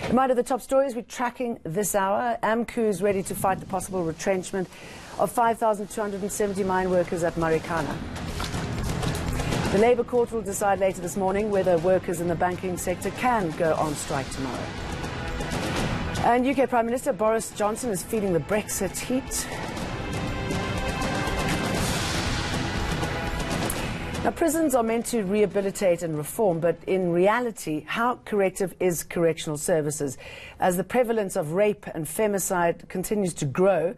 In light of the top stories we're tracking this hour, AMCU is ready to fight the possible retrenchment of 5,270 mine workers at Marikana. The Labour Court will decide later this morning whether workers in the banking sector can go on strike tomorrow. And UK Prime Minister Boris Johnson is feeling the Brexit heat. Now, prisons are meant to rehabilitate and reform, but in reality, how corrective is correctional services? As the prevalence of rape and femicide continues to grow,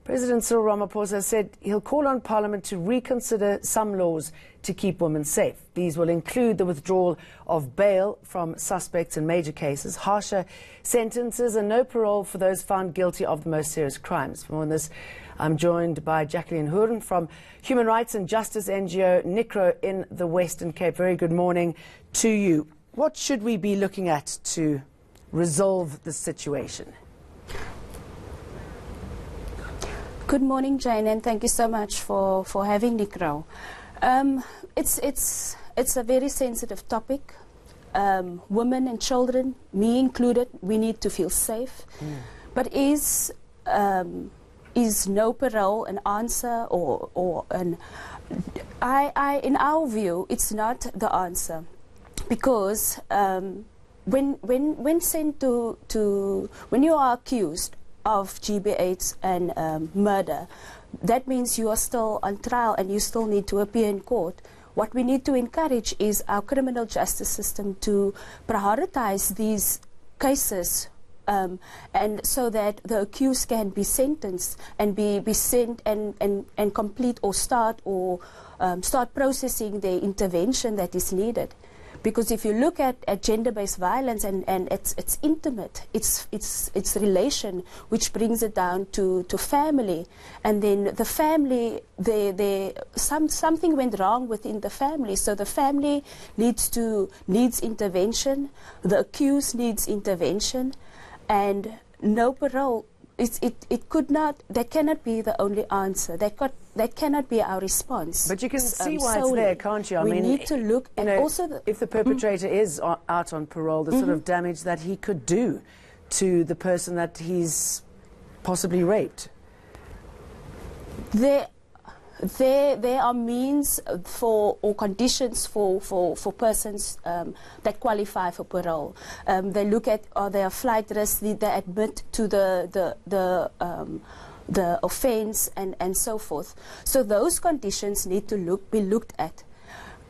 President Cyril Ramaphosa said he'll call on Parliament to reconsider some laws to keep women safe. These will include the withdrawal of bail from suspects in major cases, harsher sentences and no parole for those found guilty of the most serious crimes. For more on this, I'm joined by Jacqueline Hoorn from Human Rights and Justice NGO NICRO in the Western Cape. Very good morning to you. What should we be looking at to resolve the situation? Good morning, Jane, and thank you so much for having NICRO. It's a very sensitive topic. Women and children, me included, we need to feel safe. But is no parole an answer, or an? In our view, it's not the answer, because when sent to when you are accused of GBH and murder, that means you are still on trial and you still need to appear in court. What we need to encourage is our criminal justice system to prioritize these cases, and so that the accused can be sentenced and be sent and complete or start processing the intervention that is needed. Because if you look at gender-based violence and it's intimate, it's relation, which brings it down to family, and then the family, something went wrong within the family, so the family needs intervention, the accused needs intervention, and no parole. That cannot be the only answer. That cannot be our response. But you can see why it's there, can't you? I mean, need to look at also if the perpetrator is out on parole, the sort of damage that he could do to the person that he's possibly raped. There are means or conditions for persons that qualify for parole. They look at, are there flight risks, they admit to the offence and so forth. So those conditions need to be looked at.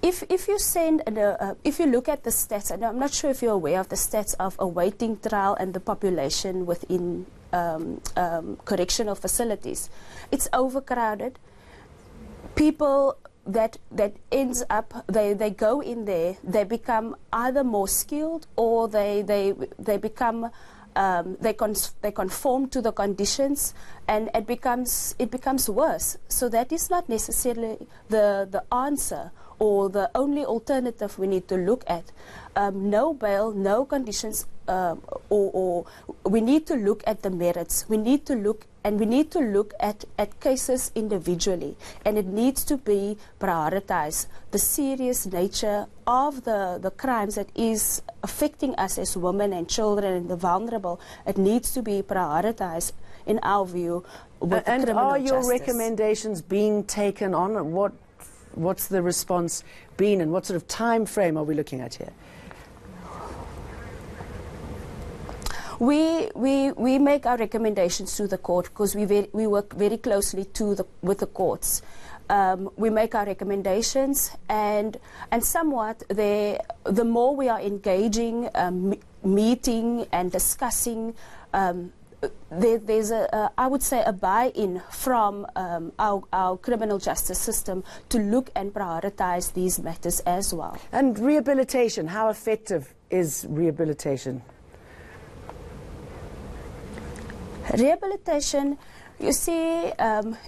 If you look at the stats, and I'm not sure if you're aware of the stats of awaiting trial and the population within correctional facilities, it's overcrowded. People that ends up, they go in there, they become either more skilled, or they become they conform to the conditions, and it becomes worse. So that is not necessarily the answer or the only alternative we need to look at. No bail, no conditions, or we need to look at the merits. We need to look at cases individually, and it needs to be prioritized. The serious nature of the crimes that is affecting us as women and children and the vulnerable, it needs to be prioritized, in our view, with and criminal are your justice. recommendations being taken on? What's the response been, and what sort of time frame are we looking at here? We make our recommendations to the court, because we work very closely with the courts. We make our recommendations, and somewhat the more we are engaging, meeting and discussing, there's I would say a buy-in from our criminal justice system to look and prioritize these matters as well. And rehabilitation, how effective is rehabilitation? Rehabilitation, you see,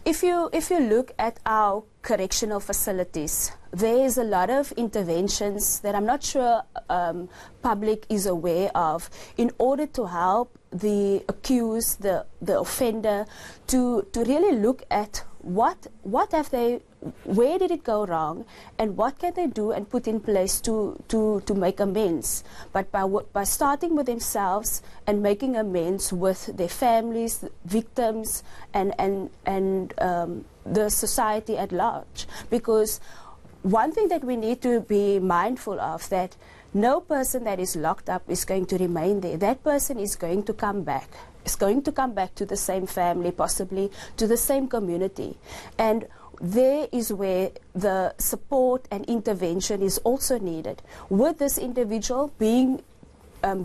if you look at our correctional facilities, there is a lot of interventions that I'm not sure public is aware of in order to help the accused, the offender, to really look at what have they, where did it go wrong, and what can they do and put in place to make amends. But by starting with themselves and making amends with their families, victims, and the society at large. Because one thing that we need to be mindful of, that no person that is locked up is going to remain there. That person is going to come back. It's going to come back to the same family, possibly to the same community. And there is where the support and intervention is also needed. With this individual being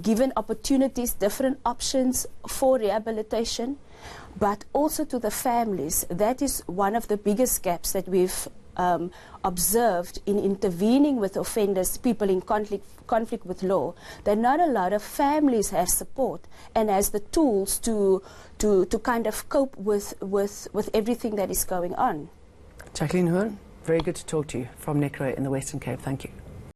given opportunities, different options for rehabilitation, but also to the families. That is one of the biggest gaps that we've observed in intervening with offenders, people in conflict with law, that not a lot of families have support and has the tools to kind of cope with everything that is going on. Jacqueline Hoorn, very good to talk to you from Necro in the Western Cape. Thank you.